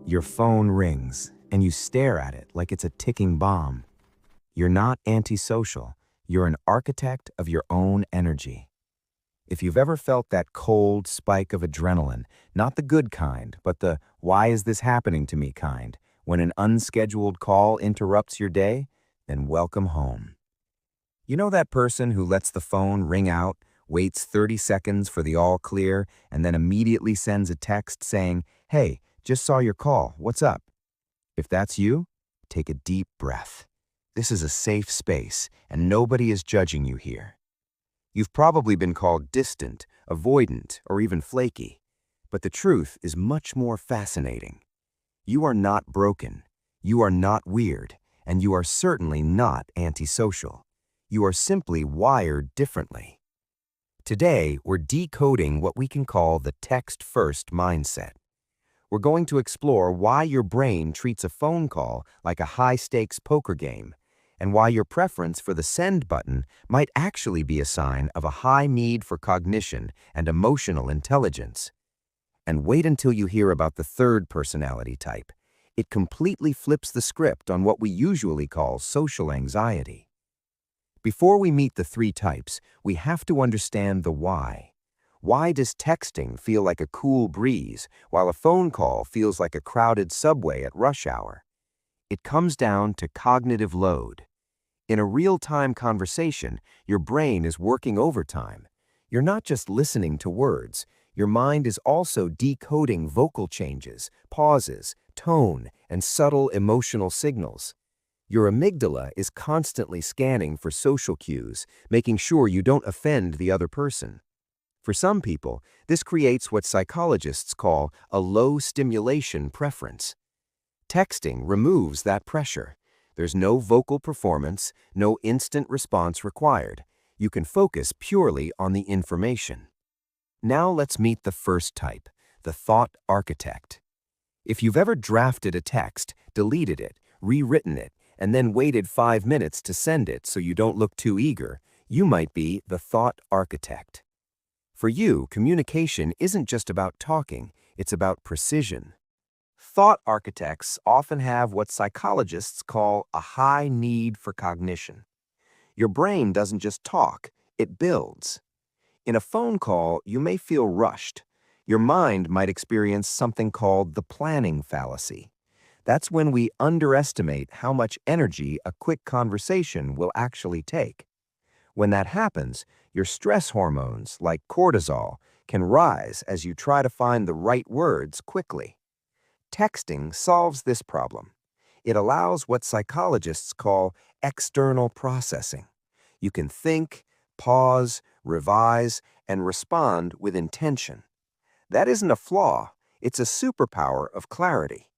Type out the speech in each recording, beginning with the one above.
Your phone rings, and you stare at it like it's a ticking bomb. You're not antisocial. You're an architect of your own energy. If you've ever felt that cold spike of adrenaline, not the good kind, but the "why is this happening to me" kind, when an unscheduled call interrupts your day, then welcome home. You know that person who lets the phone ring out, waits 30 seconds for the all clear, and then immediately sends a text saying, "Hey, just saw your call, what's up?" If that's you, take a deep breath. This is a safe space, and nobody is judging you here. You've probably been called distant, avoidant, or even flaky. But the truth is much more fascinating. You are not broken, you are not weird, and you are certainly not antisocial. You are simply wired differently. Today, we're decoding what we can call the text-first mindset. We're going to explore why your brain treats a phone call like a high-stakes poker game, and why your preference for the send button might actually be a sign of a high need for cognition and emotional intelligence. And wait until you hear about the third personality type. It completely flips the script on what we usually call social anxiety. Before we meet the three types, we have to understand the why. Why does texting feel like a cool breeze, while a phone call feels like a crowded subway at rush hour? It comes down to cognitive load. In a real-time conversation, your brain is working overtime. You're not just listening to words. Your mind is also decoding vocal changes, pauses, tone, and subtle emotional signals. Your amygdala is constantly scanning for social cues, making sure you don't offend the other person. For some people, this creates what psychologists call a low-stimulation preference. Texting removes that pressure. There's no vocal performance, no instant response required. You can focus purely on the information. Now let's meet the first type, the thought architect. If you've ever drafted a text, deleted it, rewritten it, and then waited 5 minutes to send it so you don't look too eager, you might be the thought architect. For you, communication isn't just about talking, it's about precision. Thought architects often have what psychologists call a high need for cognition. Your brain doesn't just talk, it builds. In a phone call, you may feel rushed. Your mind might experience something called the planning fallacy. That's when we underestimate how much energy a quick conversation will actually take. When that happens, your stress hormones, like cortisol, can rise as you try to find the right words quickly. Texting solves this problem. It allows what psychologists call external processing. You can think, pause, revise, and respond with intention. That isn't a flaw, it's a superpower of clarity.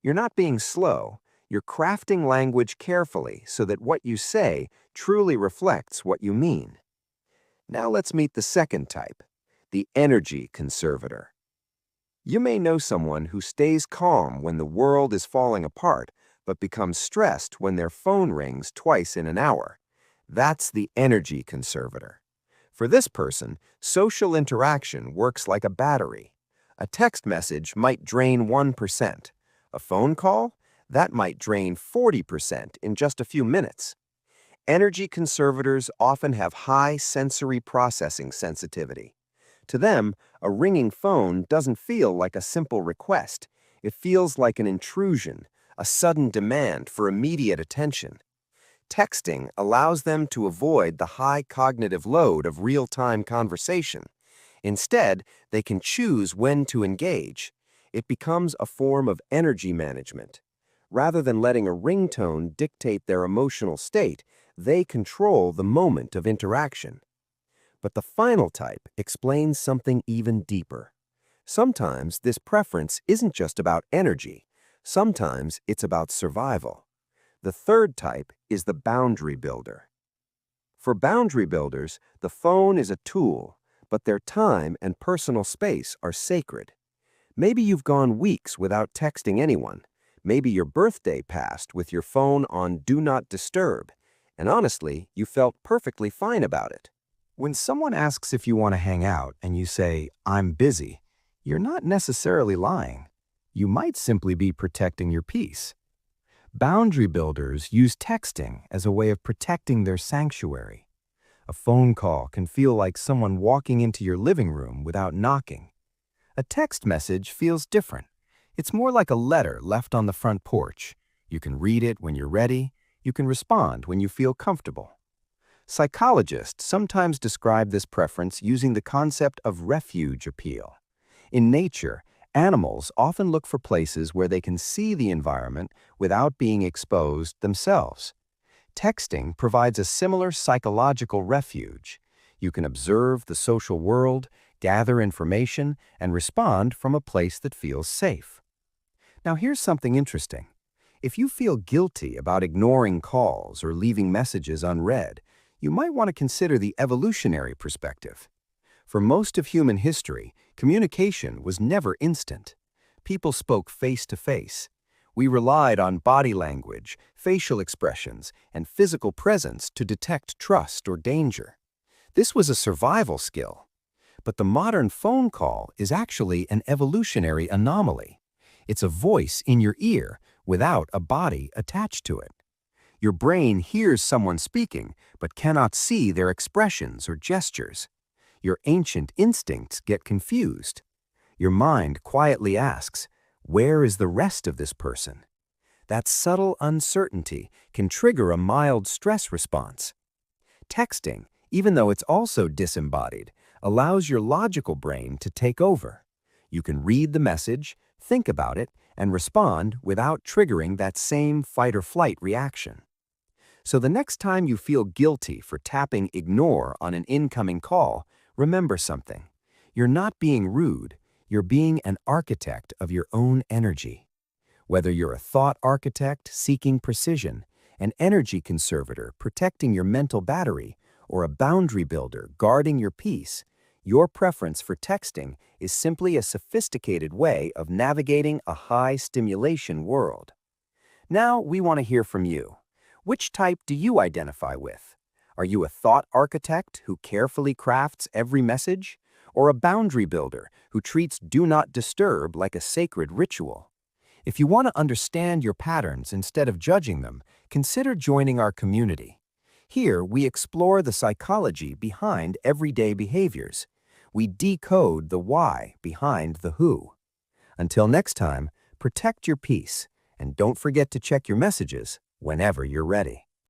You're not being slow, you're crafting language carefully so that what you say truly reflects what you mean. Now let's meet the second type, the energy conservator. You may know someone who stays calm when the world is falling apart, but becomes stressed when their phone rings twice in an hour. That's the energy conservator. For this person, social interaction works like a battery. A text message might drain 1%. A phone call? That might drain 40% in just a few minutes. Energy conservators often have high sensory processing sensitivity. To them, a ringing phone doesn't feel like a simple request. It feels like an intrusion, a sudden demand for immediate attention. Texting allows them to avoid the high cognitive load of real-time conversation. Instead, they can choose when to engage. It becomes a form of energy management. Rather than letting a ringtone dictate their emotional state, they control the moment of interaction. But the final type explains something even deeper. Sometimes this preference isn't just about energy. Sometimes it's about survival. The third type is the boundary builder. For boundary builders, the phone is a tool, but their time and personal space are sacred. Maybe you've gone weeks without texting anyone. Maybe your birthday passed with your phone on Do Not Disturb, and honestly, you felt perfectly fine about it. When someone asks if you want to hang out and you say, "I'm busy," you're not necessarily lying. You might simply be protecting your peace. Boundary builders use texting as a way of protecting their sanctuary. A phone call can feel like someone walking into your living room without knocking. A text message feels different. It's more like a letter left on the front porch. You can read it when you're ready. You can respond when you feel comfortable. Psychologists sometimes describe this preference using the concept of refuge appeal. In nature, animals often look for places where they can see the environment without being exposed themselves. Texting provides a similar psychological refuge. You can observe the social world, gather information, and respond from a place that feels safe. Now here's something interesting. If you feel guilty about ignoring calls or leaving messages unread, you might want to consider the evolutionary perspective. For most of human history, communication was never instant. People spoke face to face. We relied on body language, facial expressions, and physical presence to detect trust or danger. This was a survival skill. But the modern phone call is actually an evolutionary anomaly. It's a voice in your ear without a body attached to it. Your brain hears someone speaking, but cannot see their expressions or gestures. Your ancient instincts get confused. Your mind quietly asks, where is the rest of this person? That subtle uncertainty can trigger a mild stress response. Texting, even though it's also disembodied, allows your logical brain to take over. You can read the message, think about it, and respond without triggering that same fight-or-flight reaction. So the next time you feel guilty for tapping ignore on an incoming call, remember something. You're not being rude, you're being an architect of your own energy. Whether you're a thought architect seeking precision, an energy conservator protecting your mental battery, or a boundary builder guarding your peace, your preference for texting is simply a sophisticated way of navigating a high-stimulation world. Now we want to hear from you. Which type do you identify with? Are you a thought architect who carefully crafts every message? Or a boundary builder who treats do not disturb like a sacred ritual? If you want to understand your patterns instead of judging them, consider joining our community. Here, we explore the psychology behind everyday behaviors. We decode the why behind the who. Until next time, protect your peace, and don't forget to check your messages whenever you're ready.